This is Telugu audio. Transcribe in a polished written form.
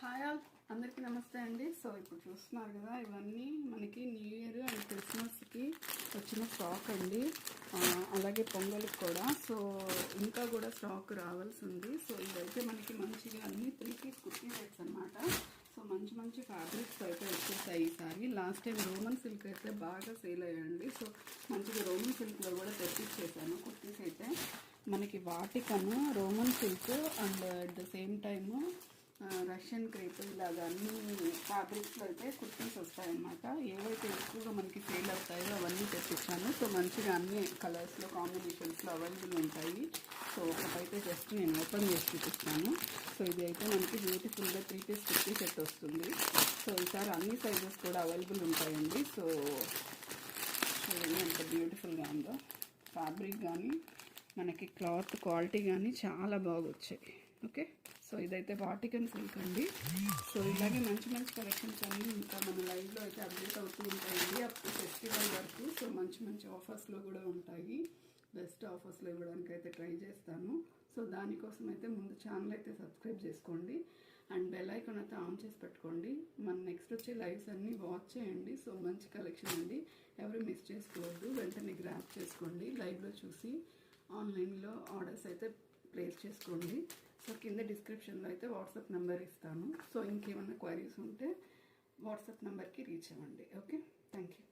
హాయ్ ఆల్, అందరికీ నమస్తే అండి. సో ఇప్పుడు చూస్తున్నారు కదా, ఇవన్నీ మనకి న్యూ ఇయర్ అండ్ క్రిస్మస్కి వచ్చిన స్టాక్ అండి. అలాగే పొంగల్కి కూడా. సో ఇంకా కూడా స్టాక్ రావాల్సి ఉంది. సో ఇదైతే మనకి మంచిగా అన్ని 3 పీస్ కుర్తీ సెట్స్ అనమాట. సో మంచి మంచి ఫ్యాబ్రిక్స్ అయితే వచ్చేసాయి ఈసారి. లాస్ట్ టైం రోమన్ సిల్క్ అయితే బాగా సేల్ అయ్యండి. సో మంచిగా రోమన్ సిల్క్లో కూడా తెప్పించేసాను కుర్తీస్ అయితే. మనకి వాటికను Roman silk and at the same time Russian crepe ఇలాగా అన్ని ఫ్యాబ్రిక్స్లో అయితే కుర్తీస్ వస్తాయన్నమాట. ఏవైతే ఎక్కువగా మనకి సేల్ అవుతాయో అవన్నీ తెప్పించాను. సో మంచిగా అన్ని కలర్స్లో కాంబినేషన్స్లో అవైలబుల్ ఉంటాయి. సో ఒకటైతే జస్ట్ నేను ఓపెన్ చేసి చూపిస్తాను. సో ఇది అయితే మనకి బ్యూటిఫుల్గా 3 పీస్ కుర్తీ సెట్ వస్తుంది. సో ఈసారి అన్ని సైజెస్ కూడా అవైలబుల్ ఉంటాయండి. సో చూడండి ఎంత బ్యూటిఫుల్గా ఉందో. ఫ్యాబ్రిక్ కానీ మనకి క్లాత్ క్వాలిటీ కానీ చాలా బాగా వచ్చాయి. ఓకే, సో ఇదైతే వాటికన్ సిల్క్ అండి. సో ఇలాగే మంచి మంచి కలెక్షన్స్ అన్నీ ఇంకా మన లైవ్లో అయితే అప్డేట్ అవుతూ ఉంటాయండి అప్ టు ఫెస్టివల్ వరకు. సో మంచి మంచి ఆఫర్స్లో కూడా ఉంటాయి. బెస్ట్ ఆఫర్స్లో ఇవ్వడానికి అయితే ట్రై చేస్తాను. సో దానికోసం అయితే ముందు ఛానల్ అయితే సబ్స్క్రైబ్ చేసుకోండి అండ్ బెల్ ఐకాన్ అయితే ఆన్ చేసి పెట్టుకోండి. మన నెక్స్ట్ వచ్చే లైవ్స్ అన్నీ వాచ్ చేయండి. సో మంచి కలెక్షన్ అండి, ఎవరు మిస్ చేసుకోవద్దు. వెంటనే గ్రాప్ చేసుకోండి. లైవ్లో చూసి ఆన్లైన్లో ఆర్డర్స్ అయితే ప్లేస్ చేసుకోండి. సో కింద డిస్క్రిప్షన్లో అయితే వాట్సాప్ నెంబర్ ఇస్తాను. సో ఇంకేమైనా క్వైరీస్ ఉంటే వాట్సాప్ నెంబర్కి రీచ్ అవ్వండి. Okay, thank you.